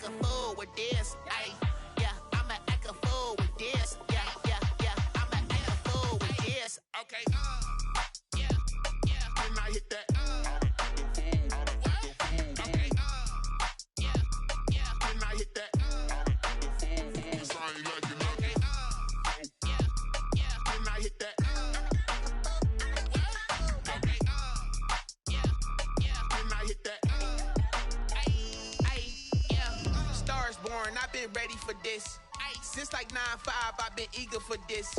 act a fool with this. Ay, yeah, I'ma act a fool with this. Yeah, yeah, yeah, I'ma act a fool with this. Okay, yeah, yeah. Then I hit that. Okay, yeah, yeah. Then I hit that. I've been ready for this. Since like 9-5, I've been eager for this.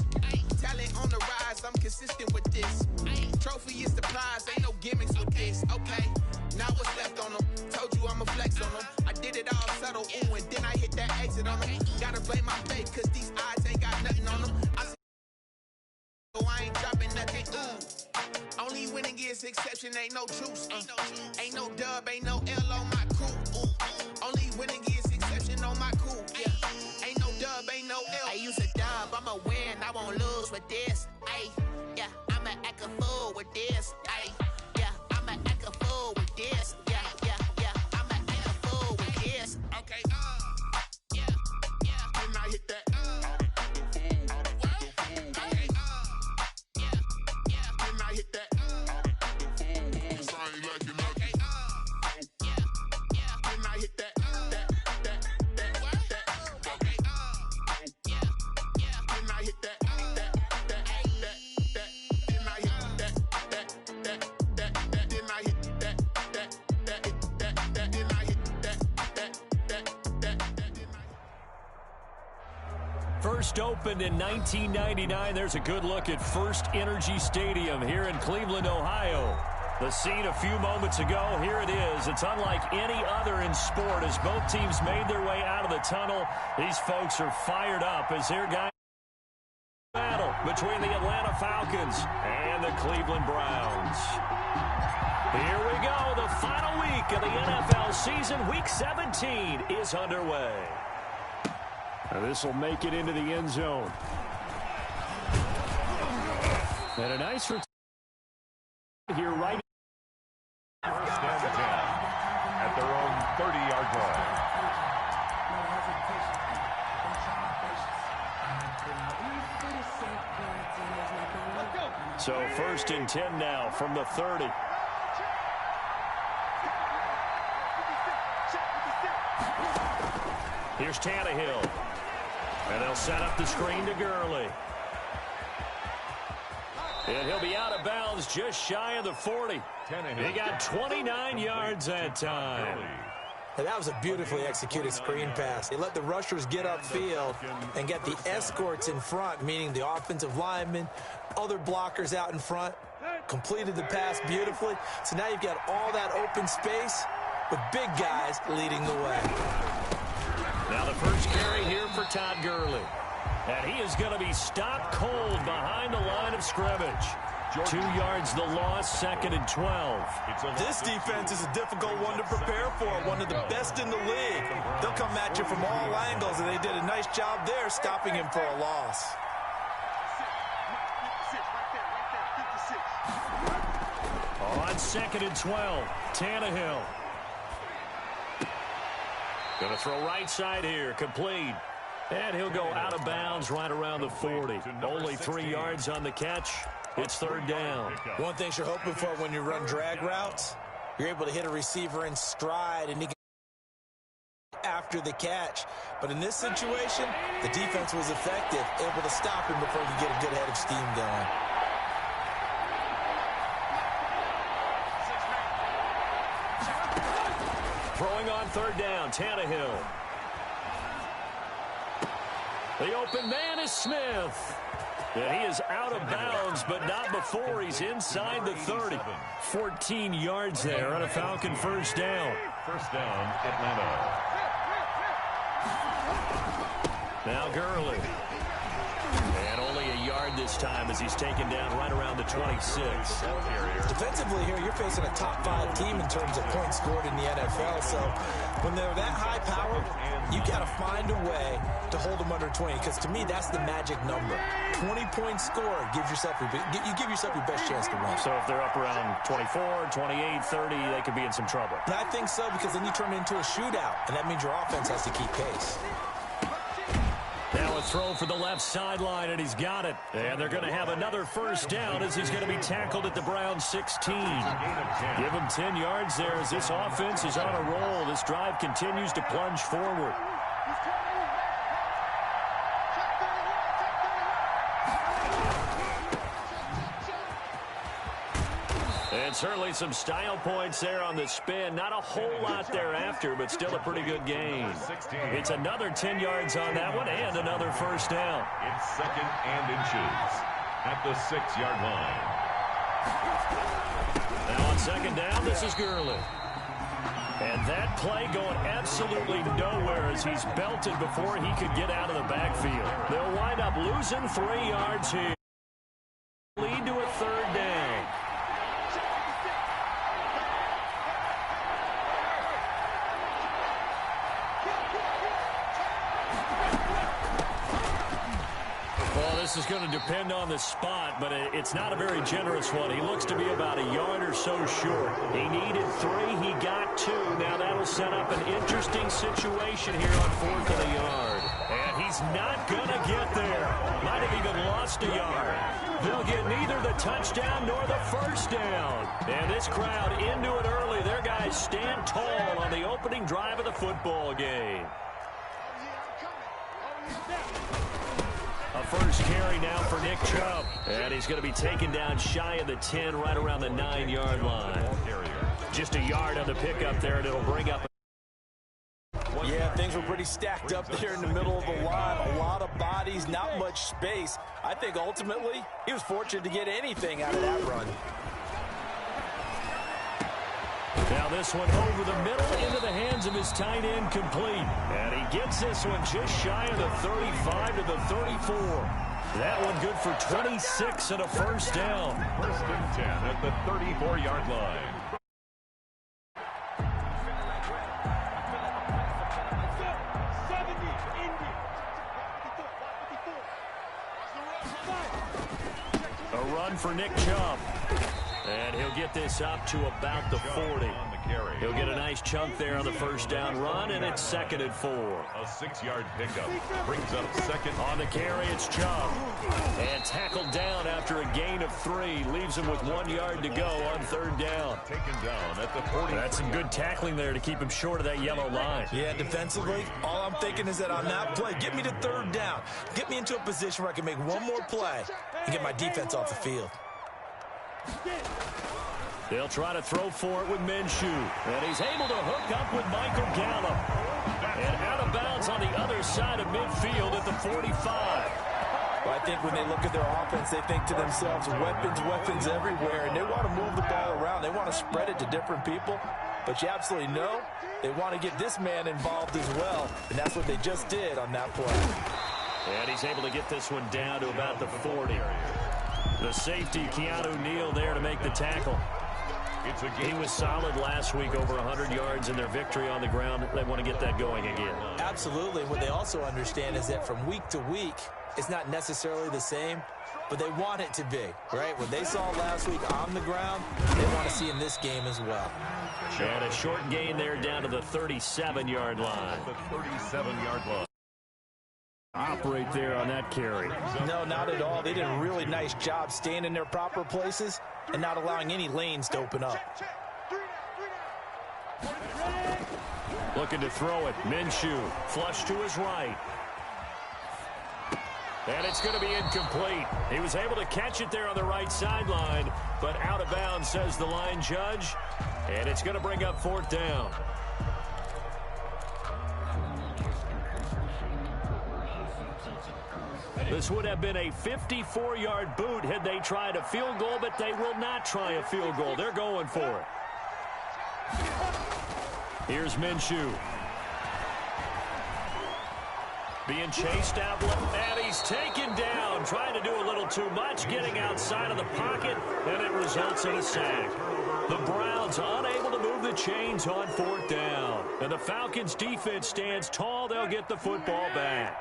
Talent on the rise, I'm consistent with this. Trophy is the prize, ain't no gimmicks with this. Okay, now what's left on them? Told you I'ma flex on them. I did it all subtle, ooh, and then I hit that exit on them. Gotta blame my faith, cause these odds ain't got nothing on them. I ain't dropping nothing, ooh. Only winning is exception, ain't no truce. Ain't no dub, ain't no L on my crew, ooh. Only winning is exception on my crew, yeah. Ain't no dub, ain't no L. I use a dub, I'ma win, I won't lose with this. Ay, yeah, I'ma act a fool with this. Ay, yeah, I'ma act a fool with this. Yeah, yeah, yeah, I'ma act a fool with this. Okay, yeah, yeah. Then I hit that. First opened in 1999. There's a good look at First Energy Stadium here in Cleveland, Ohio. The scene a few moments ago, here it is. It's unlike any other in sport as both teams made their way out of the tunnel. These folks are fired up as their guy battle between the Atlanta Falcons and the Cleveland Browns. Here we go. The final week of the NFL season. Week 17 is underway. This will make it into the end zone. And a nice return here right. First down to 10 at their own 30-yard line. So first and 10 now from the 30. Here's Tannehill. And they'll set up the screen to Gurley. And he'll be out of bounds just shy of the 40. He got 29 yards that time. And that was a beautifully executed screen pass. He let the rushers get upfield and get the escorts in front, meaning the offensive linemen, other blockers out in front, completed the pass beautifully. So now you've got all that open space with big guys leading the way. Now the first carry here for Todd Gurley. And he is going to be stopped cold behind the line of scrimmage. 2 yards the loss, second and 12. This defense is a difficult one to prepare for, one of the best in the league. They'll come at you from all angles, and they did a nice job there stopping him for a loss. On second and 12, Tannehill. Going to throw right side here, complete. And he'll go out of bounds right around the 40. Only 3 yards on the catch. It's third down. One thing you're hoping for when you run drag routes, you're able to hit a receiver in stride and he can after the catch. But in this situation, the defense was effective, able to stop him before he could get a good head of steam going. Throwing on third down, Tannehill. The open man is Smith. Yeah, he is out of bounds, but not before he's inside the 30. 14 yards there on a Falcon first down. First down, Atlanta. Now Gurley. And only a yard this time as he's taken down right around the 26. Defensively here, you're facing a top-5 team in terms of points scored in the NFL. So when they're that high power, you got to find a way to hold them under 20, because to me, that's the magic number. 20 points scored gives yourself you give yourself your best chance to win. So if they're up around 24, 28, 30, they could be in some trouble. And I think so, because then you turn it into a shootout, and that means your offense has to keep pace. Now a throw for the left sideline, and he's got it. And they're going to have another first down as he's going to be tackled at the Browns 16. Give him 10 yards there as this offense is on a roll. This drive continues to plunge forward. And certainly some style points there on the spin. Not a whole lot thereafter, but still a pretty good gain. It's another 10 yards on that one and another first down. It's second and inches at the 6-yard line. Now on second down, this is Gurley. And that play going absolutely nowhere as he's belted before he could get out of the backfield. They'll wind up losing 3 yards here. Lead to a third down. This is going to depend on the spot, but it's not a very generous one. He looks to be about a yard or so short. He needed 3. He got 2. Now that'll set up an interesting situation here on 4th and a yard. And he's not going to get there. Might have even lost a yard. They'll get neither the touchdown nor the first down. And this crowd into it early. Their guys stand tall on the opening drive of the football game. A first carry now for Nick Chubb. And he's going to be taken down shy of the 10, right around the 9-yard line. Just a yard on the pickup there, and it'll bring up. Yeah, things were pretty stacked up there in the middle of the line. A lot of bodies, not much space. I think ultimately he was fortunate to get anything out of that run. Now this one over the middle into the hands of his tight end, complete. And he gets this one just shy of the 35 to the 34. That one good for 26 and a first down. First and 10 at the 34-yard line. A run for Nick Chubb. And he'll get this up to about the 40. He'll get a nice chunk there on the first down run, and it's 2nd and 4. A 6-yard pickup brings up second. On the carry, it's Chubb. And tackled down after a gain of 3. Leaves him with 1 yard to go on 3rd down. Taken down at the 40. That's some good tackling there to keep him short of that yellow line. Yeah, defensively, all I'm thinking is that on that play, get me to 3rd down. Get me into a position where I can make one more play and get my defense off the field. They'll try to throw for it with Minshew. And he's able to hook up with Michael Gallup. And out of bounds on the other side of midfield at the 45. Well, I think when they look at their offense, they think to themselves, weapons everywhere. And they want to move the ball around. They want to spread it to different people. But you absolutely know they want to get this man involved as well. And that's what they just did on that play. And he's able to get this one down to about the 40. The safety, Keanu Neal, there to make the tackle. He was solid last week, over 100 yards in their victory on the ground. They want to get that going again. Absolutely. What they also understand is that from week to week, it's not necessarily the same, but they want it to be, right? What they saw last week on the ground, they want to see in this game as well. And a short gain there down to the 37-yard line. The 37-yard line. Operate there on that carry. No, not at all. They did a really nice job staying in their proper places and not allowing any lanes to open up. Looking to throw it. Minshew, flush to his right. And it's going to be incomplete. He was able to catch it there on the right sideline, but out of bounds, says the line judge. And it's going to bring up 4th down. This would have been a 54-yard boot had they tried a field goal, but they will not try a field goal. They're going for it. Here's Minshew. Being chased out, and he's taken down, trying to do a little too much, getting outside of the pocket, and it results in a sack. The Browns unable to move the chains on 4th down. And the Falcons' defense stands tall. They'll get the football back.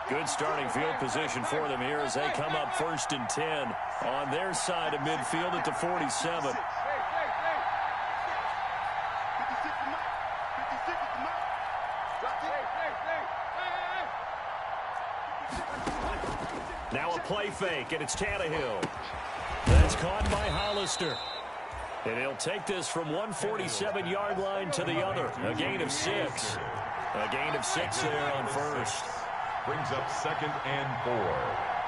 Good starting field position for them here as they come up 1st and 10 on their side of midfield at the 47. Now a play fake, and it's Tannehill. That's caught by Hollister. And he'll take this from 147-yard line to the other. A gain of 6. A gain of 6 there on 1st. Brings up 2nd and 4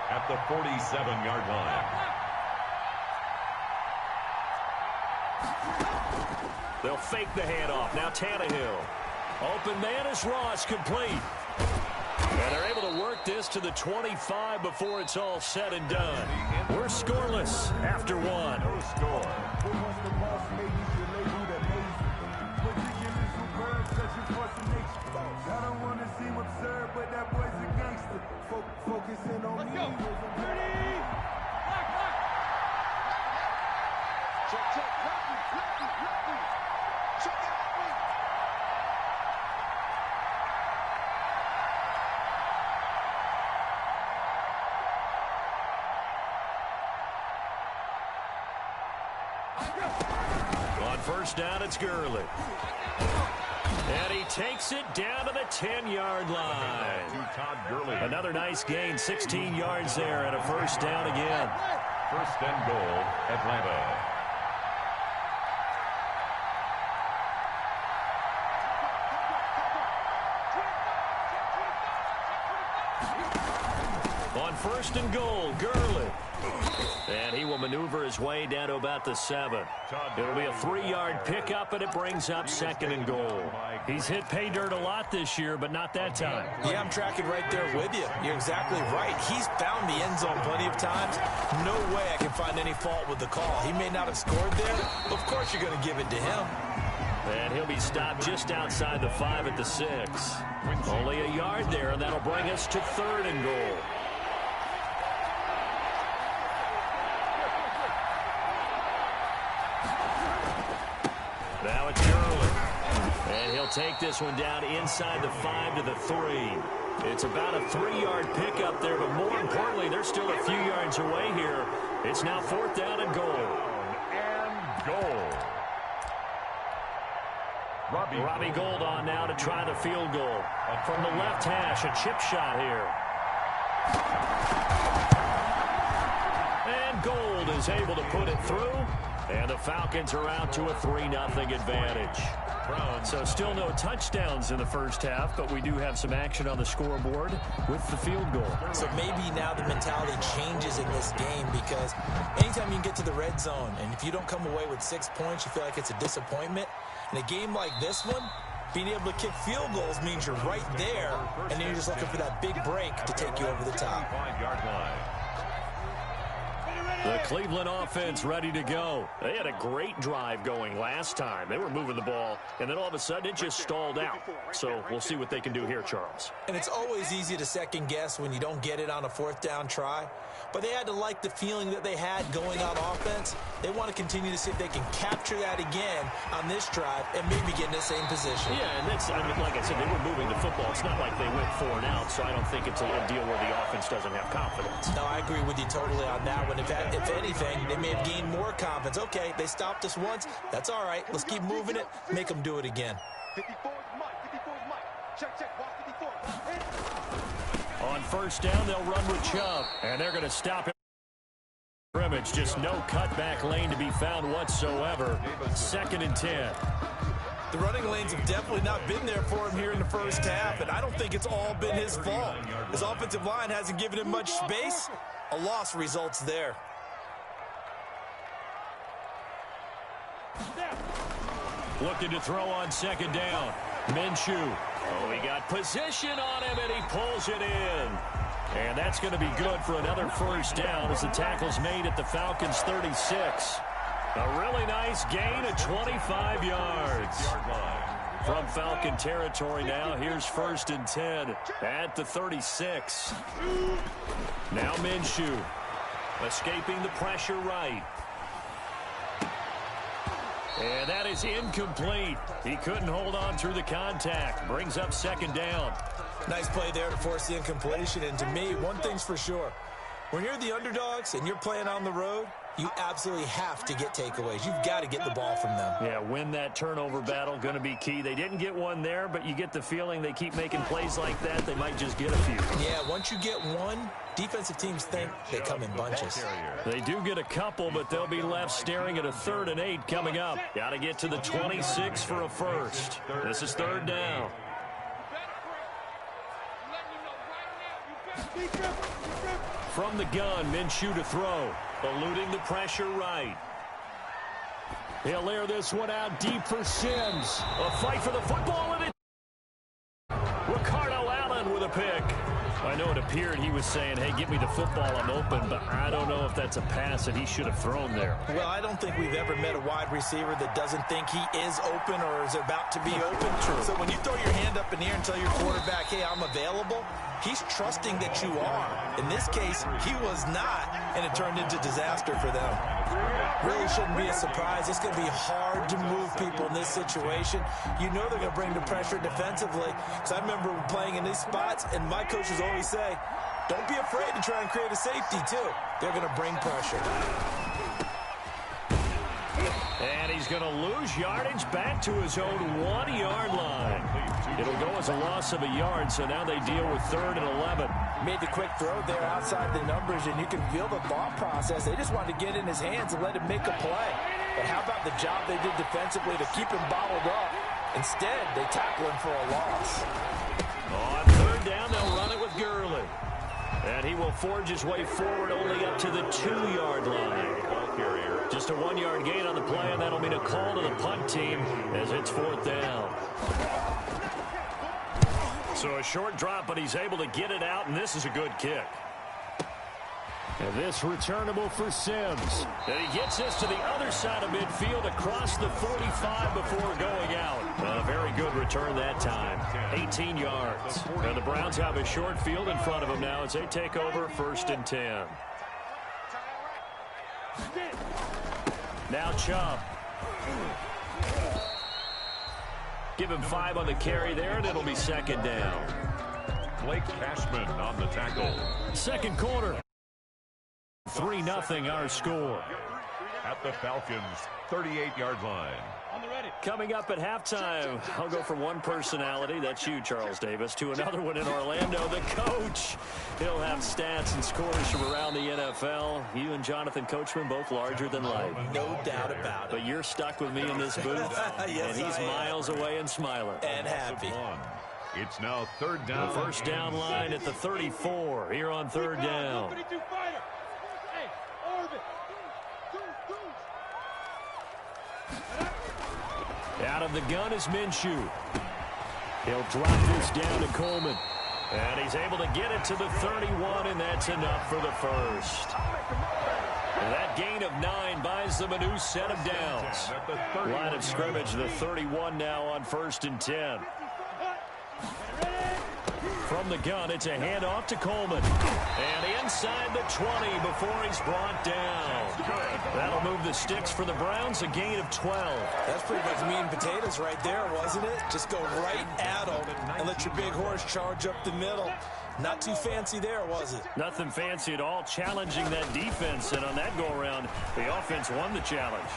at the 47-yard line. They'll fake the handoff. Now Tannehill. Open man is Ross, complete. And they're able to work this to the 25 before it's all said and done. We're scoreless after 1. No score. I don't want to seem absurd, but that boy's a gangster. Focusing on me. Let's go. Ready? Lock. Check. Lefty. Check out. On 1st down, it's Gurley. And he takes it down to the 10-yard line. Todd Gurley. Another nice gain, 16 yards there, and a 1st down again. 1st and goal, Atlanta. On 1st and goal, Gurley. And he will maneuver his way down to about the 7. It'll be a 3-yard pickup, and it brings up 2nd and goal. He's hit pay dirt a lot this year, but not that time. Yeah, I'm tracking right there with you. You're exactly right. He's found the end zone plenty of times. No way I can find any fault with the call. He may not have scored there. Of course you're going to give it to him. And he'll be stopped just outside the 5 at the 6. Only a yard there, and that'll bring us to 3rd and goal. Now it's Gurley. And he'll take this one down inside the 5 to the 3. It's about a 3-yard pickup there, but more importantly, they're still a few yards away here. It's now 4th down and goal. And goal. Robbie Gould on now to try the field goal. From the left hash, a chip shot here. And Gould is able to put it through. And the Falcons are out to a 3-0 advantage. So still no touchdowns in the 1st half, but we do have some action on the scoreboard with the field goal. So maybe now the mentality changes in this game, because anytime you can get to the red zone, and if you don't come away with 6 points, you feel like it's a disappointment. In a game like this one, being able to kick field goals means you're right there, and then you're just looking for that big break to take you over the top. 5-yard line. The Cleveland offense ready to go. They had a great drive going last time. They were moving the ball, and then all of a sudden it just stalled out. So we'll see what they can do here, Charles. And it's always easy to second guess when you don't get it on a 4th down try. But they had to like the feeling that they had going on offense. They want to continue to see if they can capture that again on this drive and maybe get in the same position. Yeah, and that's, I mean, like I said, they were moving the football. It's not like they went 4 and out, so I don't think it's a deal where the offense doesn't have confidence. No, I agree with you totally on that one. If anything, they may have gained more confidence. Okay, they stopped us once. That's all right. Let's keep moving it. Make them do it again. 54's Mike. Check. Watch 54. On 1st down, they'll run with Chubb, and they're going to stop it. Scrimmage, just no cutback lane to be found whatsoever. 2nd and 10. The running lanes have definitely not been there for him here in the 1st half, and I don't think it's all been his fault. His offensive line hasn't given him much space. A loss results there. Looking to throw on 2nd down. Minshew. Oh, he got position on him, and he pulls it in. And that's going to be good for another 1st down as the tackle's made at the Falcons' 36. A really nice gain of 25 yards. From Falcon territory now, here's 1st and 10 at the 36. Now Minshew escaping the pressure right. And that is incomplete. He couldn't hold on through the contact. Brings up 2nd down. Nice play there to force the incompletion. And to me, one thing's for sure. When you're the underdogs and you're playing on the road, you absolutely have to get takeaways. You've got to get the ball from them. Yeah, win that turnover battle, going to be key. They didn't get one there, but you get the feeling they keep making plays like that, they might just get a few. Yeah, once you get one, defensive teams think they come in bunches. They do get a couple, but they'll be left staring at a 3rd and 8 coming up. Got to get to the 26 for a first. This is 3rd down. From the gun, Minshew to throw. Eluding the pressure right. He'll air this one out deep for Sims. A fight for the football, and Ricardo Allen with a pick. I know it appeared he was saying, hey, give me the football, I'm open, but I don't know if that's a pass that he should have thrown there. Well, I don't think we've ever met a wide receiver that doesn't think he is open or is about to be open. True. So when you throw your hand up in the air and tell your quarterback, hey, I'm available, he's trusting that you are. In this case, he was not, and it turned into disaster for them. Really shouldn't be a surprise. It's going to be hard to move people in this situation. You know they're going to bring the pressure defensively. Because I remember playing in these spots, and my coaches always say, don't be afraid to try and create a safety, too. They're going to bring pressure. And he's going to lose yardage back to his own 1-yard line. It'll go as a loss of a yard, so now they deal with 3rd and 11. Made the quick throw there outside the numbers, and you can feel the thought process. They just wanted to get in his hands and let him make a play. But how about the job they did defensively to keep him bottled up? Instead, they tackle him for a loss. On 3rd down, they'll run it with Gurley. And he will forge his way forward only up to the 2-yard line. Just a 1-yard gain on the play, and that'll mean a call to the punt team as it's 4th down. So a short drop, but he's able to get it out, and this is a good kick. And this returnable for Sims. And he gets this to the other side of midfield across the 45 before going out. A very good return that time. 18 yards. And the Browns have a short field in front of them now as they take over 1st and 10. Now Chubb. Give him 5 on the carry there, and it'll be 2nd down. Blake Cashman on the tackle. 2nd quarter. 3-0 our score. At the Falcons' 38-yard line. Coming up at halftime, I'll go from one personality, that's you, Charles Davis, to another one in Orlando, the coach. He'll have stats and scores from around the NFL. You and Jonathan Coachman, both larger than life. No doubt about it. But you're stuck with me in this booth, yes, and he's miles away and smiling. And happy. It's now 3rd down. The 1st down line at the 34 here on 3rd down. Out of the gun is Minshew. He'll drop this down to Coleman. And he's able to get it to the 31, and that's enough for the first. That gain of 9 buys them a new set of downs. Line of scrimmage, the 31 now on 1st and 10. From the gun, it's a handoff to Coleman. And inside the 20 before he's brought down. That'll move the sticks for the Browns, a gain of 12. That's pretty much meat and potatoes right there, wasn't it? Just go right at them and let your big horse charge up the middle. Not too fancy there, was it? Nothing fancy at all, challenging that defense. And on that go-around, the offense won the challenge.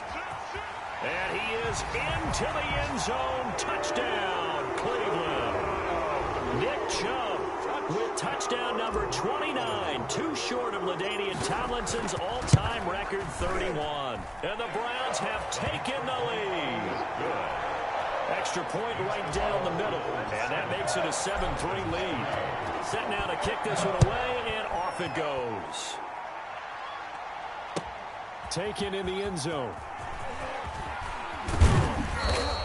And he is into the end zone. Touchdown, Cleveland. Nick Chubb with touchdown number 29, too short of LaDainian Tomlinson's all-time record 31. And the Browns have taken the lead. Extra point right down the middle, and that makes it a 7-3 lead. Set now to kick this one away, and off it goes. Taken in the end zone.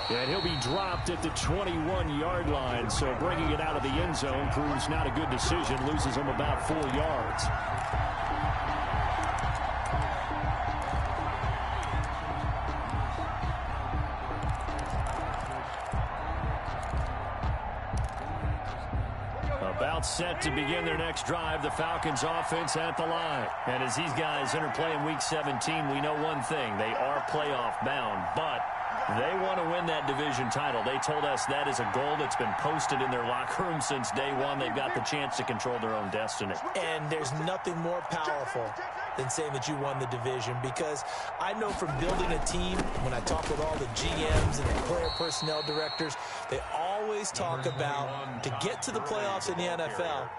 And he'll be dropped at the 21-yard line, so bringing it out of the end zone proves not a good decision, loses him about 4 yards. set to begin their next drive. The Falcons offense at the line. And as these guys enter play in Week 17, we know one thing. They are playoff bound, but they want to win that division title. They told us that is a goal that's been posted in their locker room since day one. They've got the chance to control their own destiny. And there's nothing more powerful than saying that you won the division, because I know from building a team, when I talk with all the GMs and the player personnel directors, they always talk about to get to the playoffs in the NFL,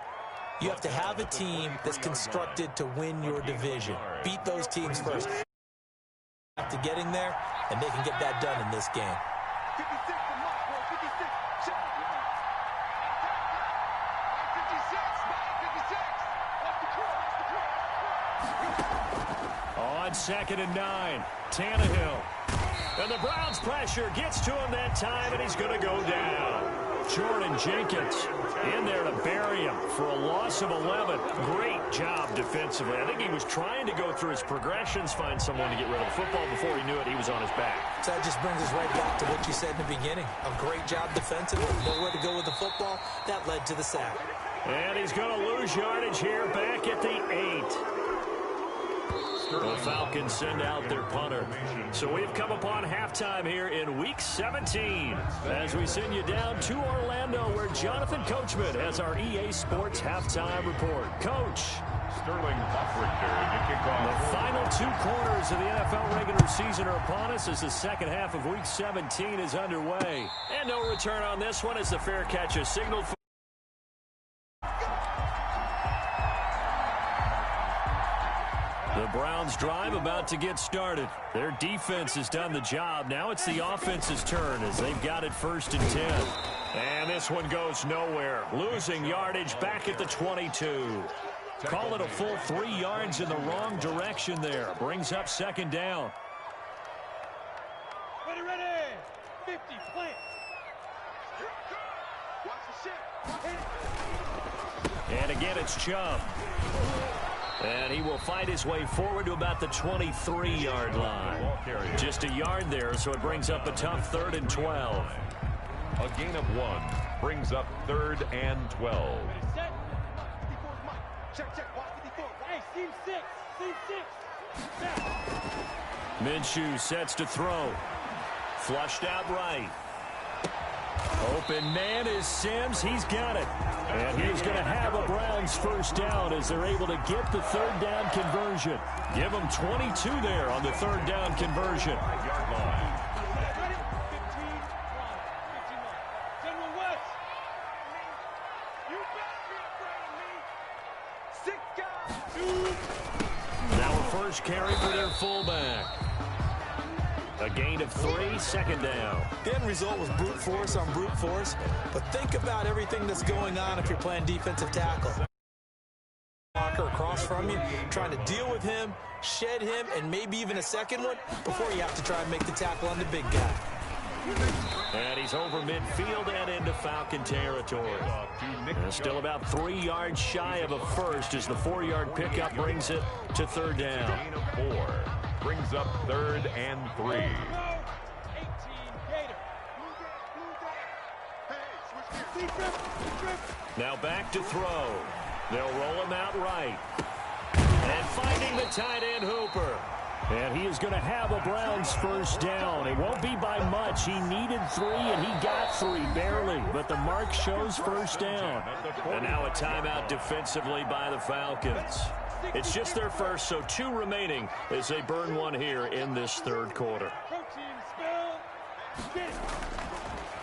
you have to have a team that's constructed to win your division. Beat those teams first. After getting there, and they can get that done in this game. 56 to Mark, 56. Check. 56. On 2nd and 9, Tannehill. And the Browns' pressure gets to him that time, and he's going to go down. Jordan Jenkins in there to bury him for a loss of 11. Great job defensively. I think he was trying to go through his progressions, find someone to get rid of the football. Before he knew it, he was on his back. So that just brings us right back to what you said in the beginning. A great job defensively. Nowhere to go with the football. That led to the sack. And he's going to lose yardage here back at the 8. The Falcons send out their punter. So we've come upon halftime here in Week 17 as we send you down to Orlando, where Jonathan Coachman has our EA Sports halftime report. Coach. Sterling Buckrichter to kick off. The final 2 quarters of the NFL regular season are upon us as the second half of Week 17 is underway. And no return on this one as the fair catch is signaled for. The Browns drive about to get started. Their defense has done the job. Now it's the offense's turn as they've got it 1st and 10. And this one goes nowhere. Losing yardage back at the 22. Call it a full 3 yards in the wrong direction there. Brings up 2nd down. Ready. 50, plant. Watch the shit. And again, it's Chubb. And he will fight his way forward to about the 23-yard line. Just a yard there, so it brings up a tough 3rd and 12. A gain of 1 brings up 3rd and 12. Set. 54's Mike. Check. Watch 54. Hey, seam 6. Minshew sets to throw. Flushed out right. Open man is Sims. He's got it. And he's going to have a Browns 1st down as they're able to get the 3rd down conversion. Give them 22 there on the 3rd down conversion. General West. You better be afraid of me. 6 guys. Now a first carry for their fullback. A gain of 3, 2nd down. The end result was brute force on brute force, but think about everything that's going on if you're playing defensive tackle. Blocker across from you, trying to deal with him, shed him, and maybe even a second one before you have to try and make the tackle on the big guy. And he's over midfield and into Falcon territory. And still about 3 yards shy of a first as the 4-yard pickup brings it to 3rd down. Gain of 4 brings up 3rd and 3. 18 Gator. Now back to throw. They'll roll him out right. And finding the tight end Hooper. And he is going to have a Browns 1st down. It won't be by much. He needed 3, and he got 3, barely. But the mark shows 1st down. And now a timeout defensively by the Falcons. It's just their first, so 2 remaining as they burn 1 here in this 3rd quarter.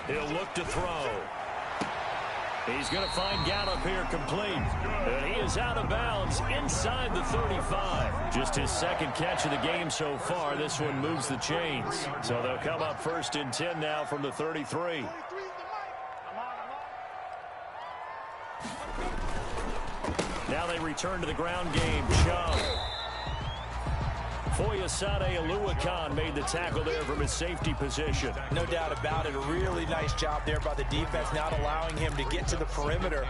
He'll look to throw. He's going to find Gallup here complete. And he is out of bounds inside the 35. Just his 2nd catch of the game so far. This one moves the chains. So they'll come up 1st and 10 now from the 33. Now they return to the ground game. Chubb. Foyesade Oluwakan made the tackle there from his safety position. No doubt about it. A really nice job there by the defense, not allowing him to get to the perimeter.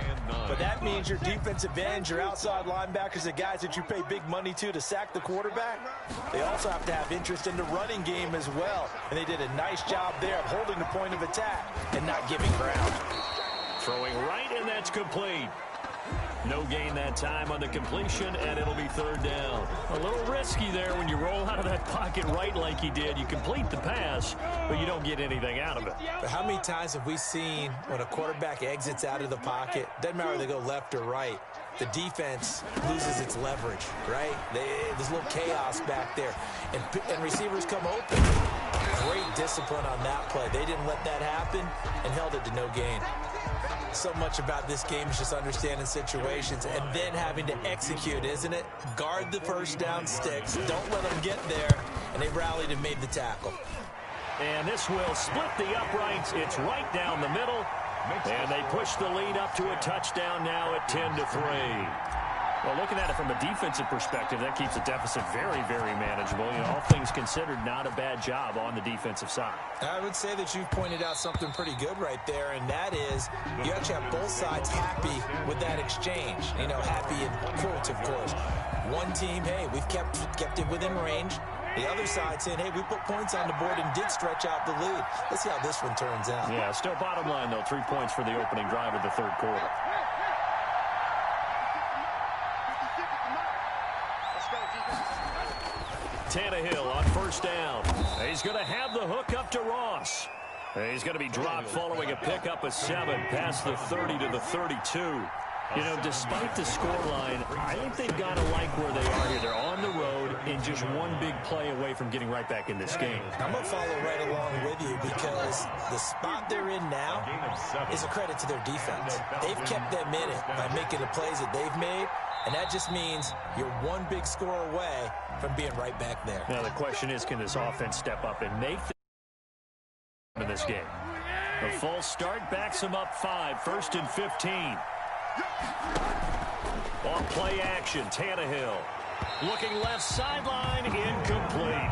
But that means your defensive ends, your outside linebackers, the guys that you pay big money to sack the quarterback, they also have to have interest in the running game as well. And they did a nice job there of holding the point of attack and not giving ground. Throwing right, and that's complete. No gain that time on the completion, and it'll be third down. A little risky there when you roll out of that pocket right like he did. You complete the pass, but you don't get anything out of it. But how many times have we seen when a quarterback exits out of the pocket, doesn't matter whether they go left or right, the defense loses its leverage, right? There's a little chaos back there, and receivers come open. Great discipline on that play. They didn't let that happen and held it to no gain. So much about this game is just understanding situations and then having to execute, isn't it? Guard the first down sticks. Don't let them get there. And they rallied and made the tackle. And this will split the uprights. It's right down the middle. And they push the lead up to a touchdown now at 10-3. Well, looking at it from a defensive perspective, that keeps the deficit very, very manageable. You know, all things considered, not a bad job on the defensive side. I would say that you've pointed out something pretty good right there, and that is you have to have both sides happy with that exchange. You know, happy in quotes, of course. One team, hey, we've kept it within range. The other side saying, hey, we put points on the board and did stretch out the lead. Let's see how this one turns out. Yeah, still bottom line, though, 3 points for the opening drive of the third quarter. Tannehill on first down. He's going to have the hook up to Ross. He's going to be dropped following a pickup of 7 past the 30 to the 32. You know, despite the scoreline, I think they've got to like where they are here. They're on the road and just one big play away from getting right back in this game. I'm going to follow right along with you because the spot they're in now is a credit to their defense. They've kept them in it by making the plays that they've made, and that just means you're one big score away from being right back there. Now, the question is, can this offense step up and make in this game? The full start backs them up 5, 1st and 15. On play action, Tannehill. Looking left sideline, incomplete.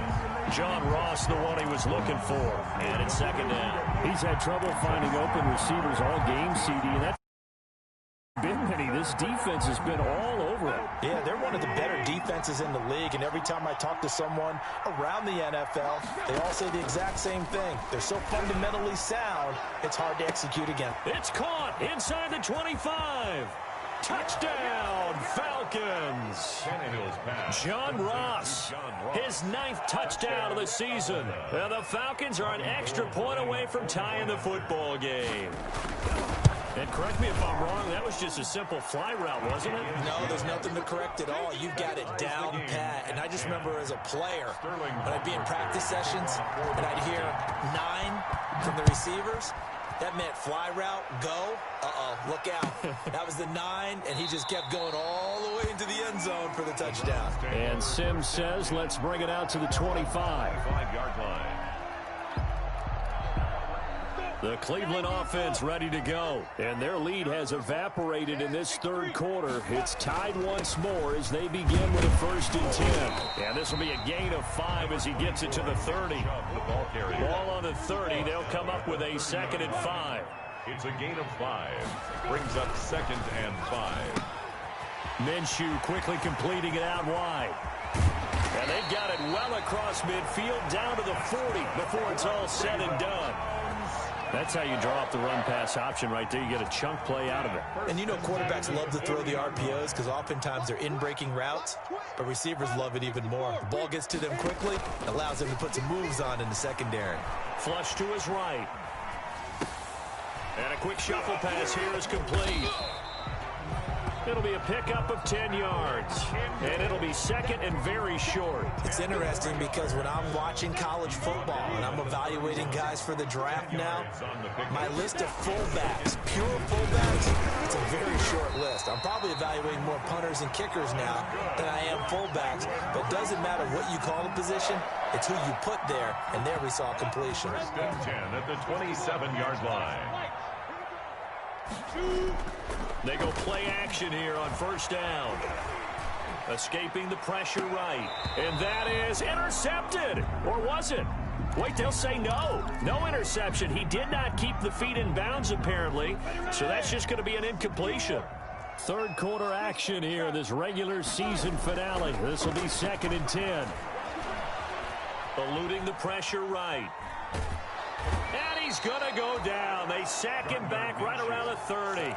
John Ross, the one he was looking for. And it's second down. He's had trouble finding open receivers all game, CD, and that's been many. This defense has been all over it. Yeah, they're one of the better defenses in the league, and every time I talk to someone around the NFL, they all say the exact same thing. They're so fundamentally sound, it's hard to execute again. It's caught inside the 25. Touchdown, Falcons. John Ross, his 9th touchdown of the season. And the Falcons are an extra point away from tying the football game. And correct me if I'm wrong, that was just a simple fly route, wasn't it? No, there's nothing to correct at all. You've got it down pat. And I just remember as a player, when I'd be in practice sessions and I'd hear 9 from the receivers, that meant fly route, go. Look out. That was the 9, and he just kept going all the way into the end zone for the touchdown. And Sims says, let's bring it out to the 25. 5-yard line. The Cleveland offense ready to go. And their lead has evaporated in this third quarter. It's tied once more as they begin with a 1st and 10. And this will be a gain of 5 as he gets it to the 30. Ball on the 30. They'll come up with a 2nd and 5. It's a gain of 5. Brings up 2nd and 5. Minshew quickly completing it out wide. And they've got it well across midfield down to the 40 before it's all said and done. That's how you draw up the run-pass option right there. You get a chunk play out of it. And you know quarterbacks love to throw the RPOs because oftentimes they're in-breaking routes, but receivers love it even more. The ball gets to them quickly, allows them to put some moves on in the secondary. Flush to his right. And a quick shuffle pass here is complete. It'll be a pickup of 10 yards. And it'll be 2nd and very short. It's interesting because when I'm watching college football and I'm evaluating guys for the draft now, my list of fullbacks, pure fullbacks, it's a very short list. I'm probably evaluating more punters and kickers now than I am fullbacks. But it doesn't matter what you call the position, it's who you put there. And there we saw completion. 1st and 10 at the 27-yard line. They go play action here on 1st down. Escaping the pressure right. And that is intercepted. Or was it? Wait, they'll say no. No interception. He did not keep the feet in bounds, apparently. So that's just going to be an incompletion. Third quarter action here in this regular season finale. This will be 2nd and 10. Eluding the pressure right. And he's going to go down. They sack him back right around the 30.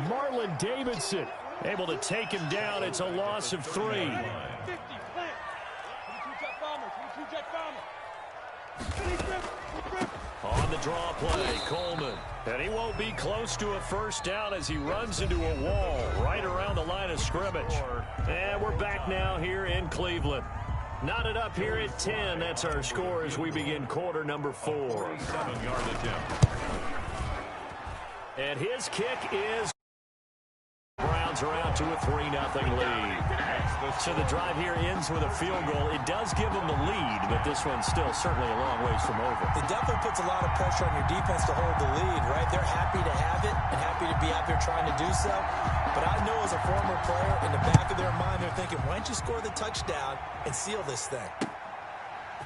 Marlon Davidson Able to take him down. It's a loss of 3. On the draw play, Coleman. And he won't be close to a first down as he runs into a wall right around the line of scrimmage. And we're back now here in Cleveland. Knotted up here at 10. That's our score as we begin quarter number 4. 7-yard attempt. And his kick is... Browns are out to a 3-0 lead. So the drive here ends with a field goal. It does give them the lead, but this one's still certainly a long ways from over. It definitely puts a lot of pressure on your defense to hold the lead, right? They're happy to have it and happy to be out there trying to do so. But I know as a former player, in the back of their mind, they're thinking, why don't you score the touchdown and seal this thing?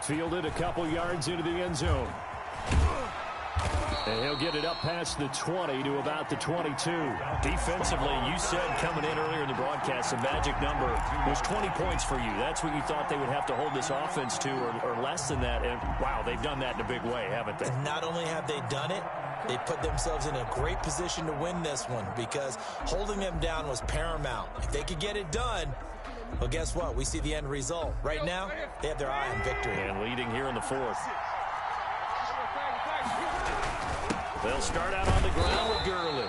Fielded a couple yards into the end zone. And he'll get it up past the 20 to about the 22. Defensively, you said coming in earlier in the broadcast, the magic number was 20 points for you. That's what you thought they would have to hold this offense to, or less than that. And, wow, they've done that in a big way, haven't they? And not only have they done it, they put themselves in a great position to win this one because holding them down was paramount. If they could get it done, well, guess what? We see the end result. Right now, they have their eye on victory. And leading here in the 4th. They'll start out on the ground with Gurley.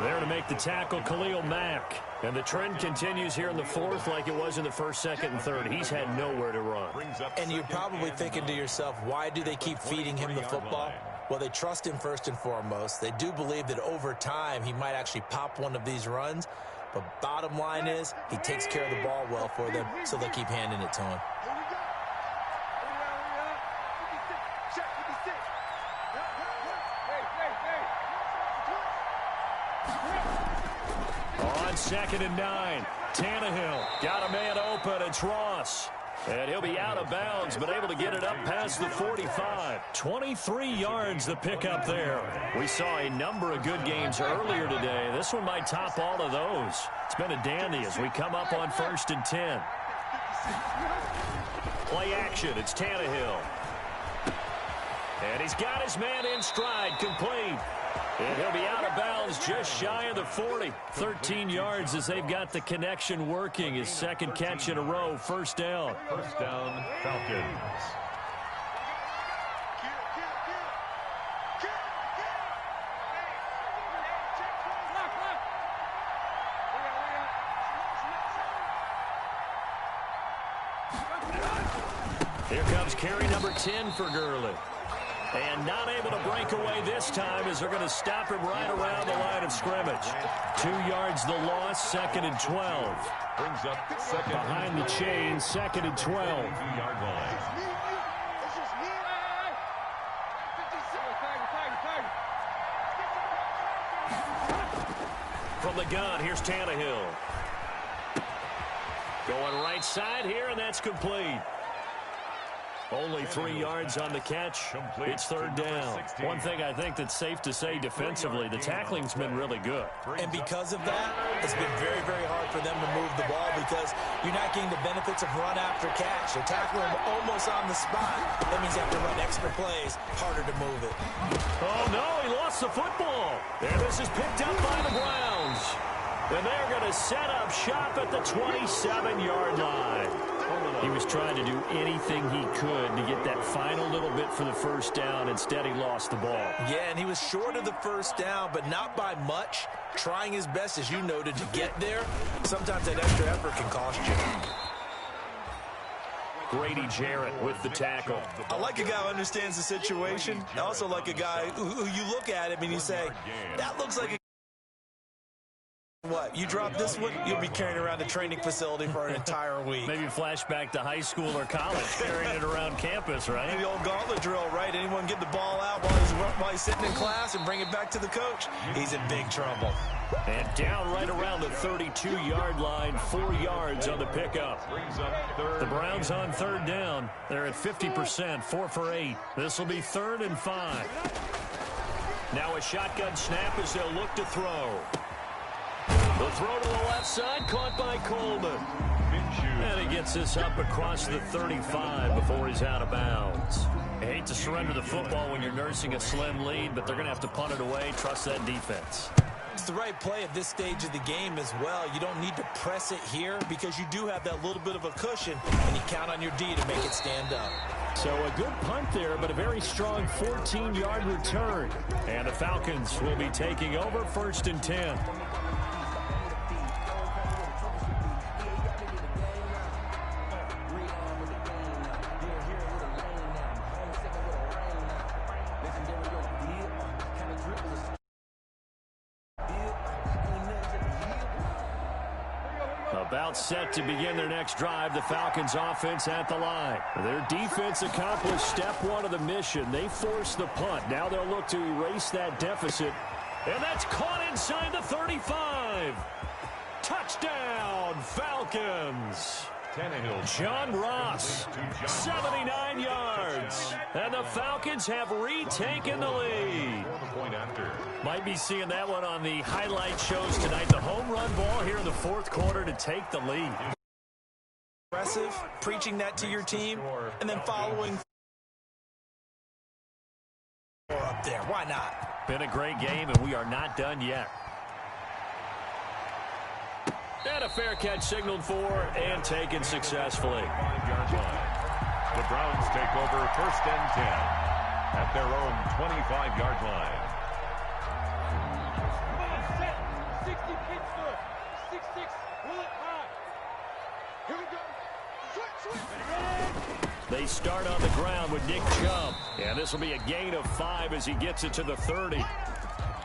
There to make the tackle, Khalil Mack. And the trend continues here in the 4th like it was in the 1st, 2nd, and 3rd. He's had nowhere to run. And you're probably thinking to yourself, why do they keep feeding him the football? Well, they trust him first and foremost. They do believe that over time he might actually pop one of these runs. But bottom line is he takes care of the ball well for them, so they'll keep handing it to him. On 2nd and 9, Tannehill got a man open. It's Ross. And he'll be out of bounds, but able to get it up past the 45. 23 yards the pickup there. We saw a number of good games earlier today. This one might top all of those. It's been a dandy as we come up on 1st and 10. Play action. It's Tannehill. And he's got his man in stride, complete. And he'll be out of bounds just shy of the 40. 13 yards as they've got the connection working. His 2nd catch in a row, 1st down. 1st down, Falcons. Here comes carry number 10 for Gurley. And not able to break away this time as they're going to stop him right around the line of scrimmage. 2 yards the loss, 2nd and 12. Brings up 2nd. Behind the chain, 2nd and 12. 2-yard line. From the gun, here's Tannehill. Going right side here, and that's complete. Only 3 yards on the catch. It's 3rd down. One thing I think that's safe to say defensively, the tackling's been really good. And because of that, it's been very, very hard for them to move the ball because you're not getting the benefits of run after catch. They're tackling them almost on the spot. That means you have to run extra plays, harder to move it. Oh, no, he lost the football. And this is picked up by the Browns. And they're going to set up shop at the 27-yard line. He was trying to do anything he could to get that final little bit for the 1st down. Instead, he lost the ball. Yeah, and he was short of the 1st down, but not by much. Trying his best, as you noted, to get there. Sometimes that extra effort can cost you. Grady Jarrett with the tackle. I like a guy who understands the situation. I also like a guy who you look at him and you say, that looks like a... What, you drop this one, you'll be carrying around a training facility for an entire week. Maybe flashback to high school or college, carrying it around campus, right? The old gauntlet drill, right? Anyone get the ball out while he's sitting in class and bring it back to the coach? He's in big trouble. And down right around the 32-yard line, 4 yards on the pickup. The Browns on 3rd down. They're at 50%, 4 for 8. This will be 3rd and 5. Now a shotgun snap as they'll look to throw. The throw to the left side, caught by Coleman. And he gets this up across the 35 before he's out of bounds. I hate to surrender the football when you're nursing a slim lead, but they're going to have to punt it away. Trust that defense. It's the right play at this stage of the game as well. You don't need to press it here because you do have that little bit of a cushion, and you count on your D to make it stand up. So a good punt there, but a very strong 14-yard return. And the Falcons will be taking over 1st and 10. About set to begin their next drive, the Falcons offense at the line. Their defense accomplished step one of the mission. They forced the punt. Now they'll look to erase that deficit. And that's caught inside the 35. Touchdown, Falcons. John Ross, 79 yards. And the Falcons have retaken the lead. Might be seeing that one on the highlight shows tonight. The home run ball here in the 4th quarter to take the lead. Aggressive, preaching that to your team, and then following up there. Why not? Been a great game, and we are not done yet. And a fair catch signaled for and taken successfully. 5-yard line. The Browns take over 1st and 10 at their own 25-yard line. 60 pitch for 6-6. Pull it high. Here we go. Switch. They start on the ground with Nick Chubb. And this will be a gain of 5 as he gets it to the 30.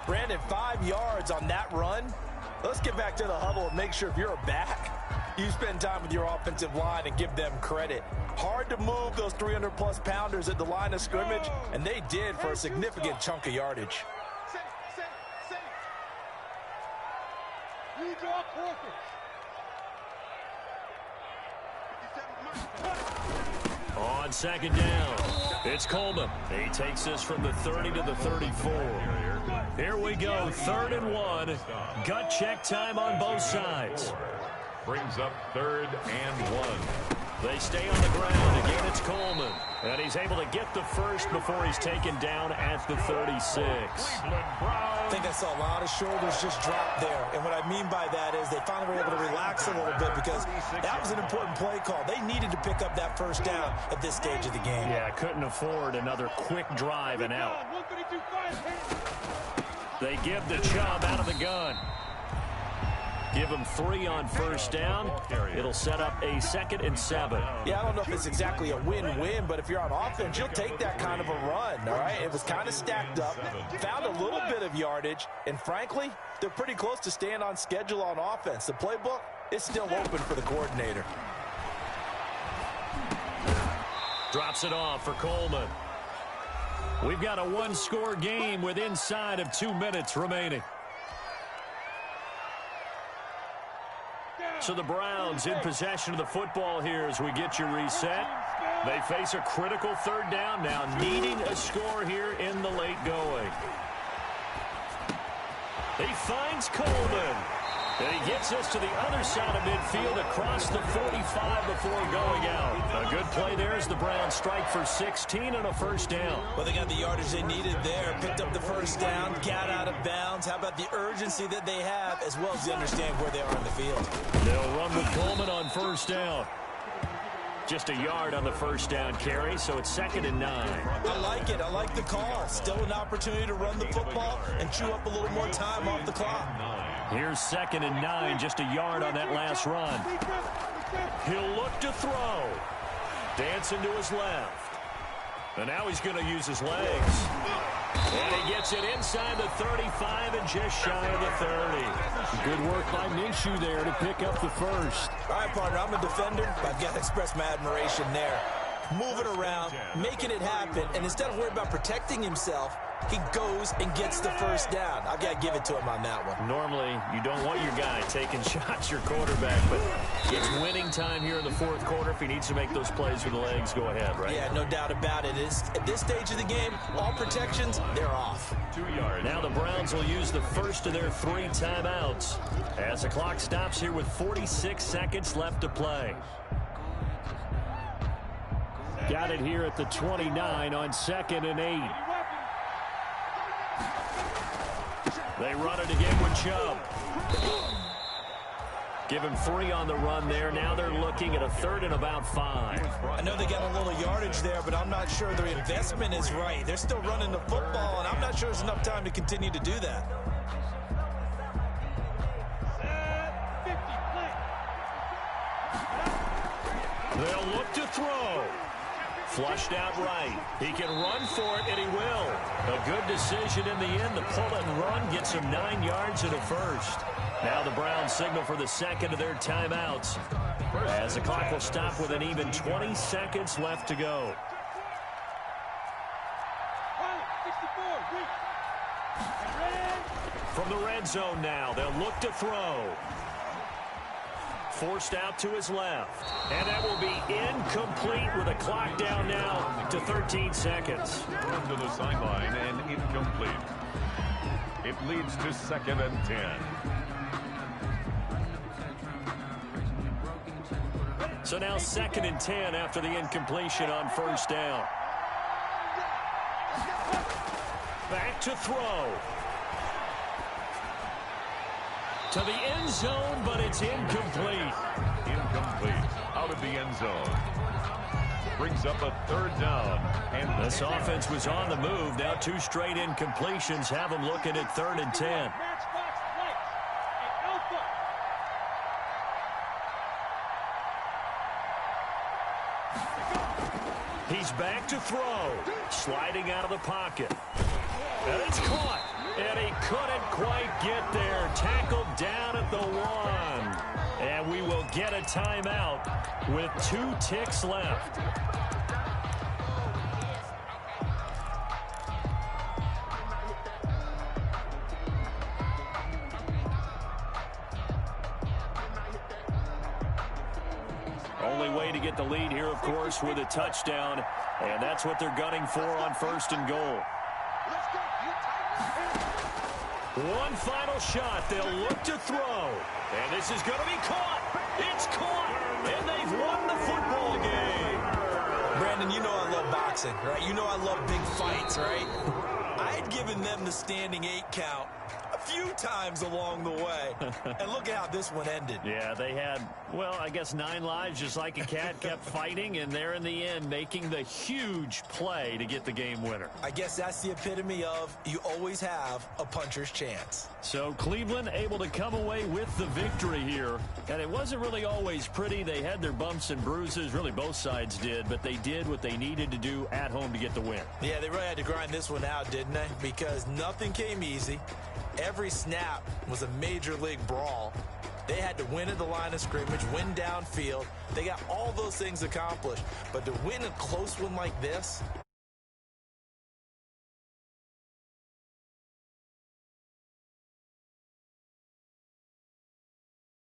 Brandon, 5 yards on that run. Let's get back to the huddle and make sure if you're a back, you spend time with your offensive line and give them credit. Hard to move those 300-plus pounders at the line of scrimmage, and they did for a significant chunk of yardage. You draw On 2nd down, it's Coleman. He takes this from the 30 to the 34. Here we go, 3rd and 1. Gut check time on both sides. Brings up 3rd and 1. They stay on the ground. Again, it's Coleman. And he's able to get the first before he's taken down at the 36. I think I saw a lot of shoulders just drop there. And what I mean by that is they finally were able to relax a little bit because that was an important play call. They needed to pick up that first down at this stage of the game. Yeah, couldn't afford another quick drive and out. They give the Chubb out of the gun. Give him 3 on 1st down. It'll set up a 2nd and 7. Yeah, I don't know if it's exactly a win-win, but if you're on offense, you'll take that kind of a run, all right? It was kind of stacked up, found a little bit of yardage, and frankly, they're pretty close to staying on schedule on offense. The playbook is still open for the coordinator. Drops it off for Coleman. We've got a 1-score game with inside of 2 minutes remaining. So the Browns in possession of the football here as we get you reset. They face a critical 3rd down now, needing a score here in the late going. He finds Coleman. And he gets us to the other side of midfield across the 45 before going out. A good play there as the Browns strike for 16 and a 1st down. Well, they got the yardage they needed there, picked up the 1st down, got out of bounds. How about the urgency that they have as well as they understand where they are in the field? They'll run with Coleman on 1st down. Just a yard on the 1st down carry, so it's 2nd and 9. I like it. I like the call. Still an opportunity to run the football and chew up a little more time off the clock. Here's 2nd and 9, just a yard on that last run. He'll look to throw. Dancing to his left. And now he's going to use his legs. And he gets it inside the 35 and just shy of the 30. Good work by Minshew there to pick up the first. All right, partner, I'm a defender. I've got to express my admiration there. Moving around, making it happen, and instead of worrying about protecting himself, he goes and gets the first down. I've got to give it to him on that one. Normally, you don't want your guy taking shots, your quarterback, but it's winning time here in the fourth quarter. If he needs to make those plays with the legs, go ahead, right? Yeah, no doubt about it. At this stage of the game, all protections, they're off. 2 yards. Now the Browns will use the first of their 3 timeouts as the clock stops here with 46 seconds left to play. Got it here at the 29 on 2nd and 8. They run it again with Chubb. Give him 3 on the run there. Now they're looking at a 3rd and about 5. I know they got a little yardage there, but I'm not sure their investment is right. They're still running the football, and I'm not sure there's enough time to continue to do that. They'll look to throw. Flushed out right. He can run for it, and he will. A good decision in the end to pull it and run, gets him 9 yards and a first. Now the Browns signal for the second of their timeouts, as the clock will stop with an even 20 seconds left to go. From the red zone now, they'll look to throw. Forced out to his left. And that will be incomplete with a clock down now to 13 seconds. Run to the sideline and incomplete. It leads to 2nd and 10. So now 2nd and 10 after the incompletion on 1st down. Back to throw. To the end zone, but it's incomplete. Incomplete. Out of the end zone. Brings up a 3rd down. And this offense was on the move. Now 2 straight incompletions have them looking at 3rd and 10. He's back to throw. Sliding out of the pocket. And it's caught. And he couldn't quite get there. Tackled down at the 1. And we will get a timeout with 2 ticks left. Only way to get the lead here, of course, with a touchdown. And that's what they're gunning for on 1st and goal. One final shot. They'll look to throw. And this is going to be caught. It's caught. And they've won the football game. Brandon, you know I love boxing, right? You know I love big fights, right? I had given them the standing 8 count a few times along the way. And look at how this one ended. Yeah, they had, well, I guess 9 lives, just like a cat, kept fighting, and they're in the end making the huge play to get the game winner. I guess that's the epitome of you always have a puncher's chance. So Cleveland able to come away with the victory here. And it wasn't really always pretty. They had their bumps and bruises. Really, both sides did. But they did what they needed to do at home to get the win. Yeah, they really had to grind this one out, didn't they? Because nothing came easy. Every snap was a major league brawl. They had to win at the line of scrimmage, win downfield. They got all those things accomplished. But to win a close one like this,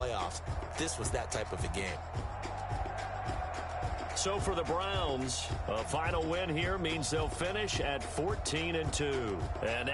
playoffs, this was that type of a game. So for the Browns, a final win here means they'll finish at 14-2. And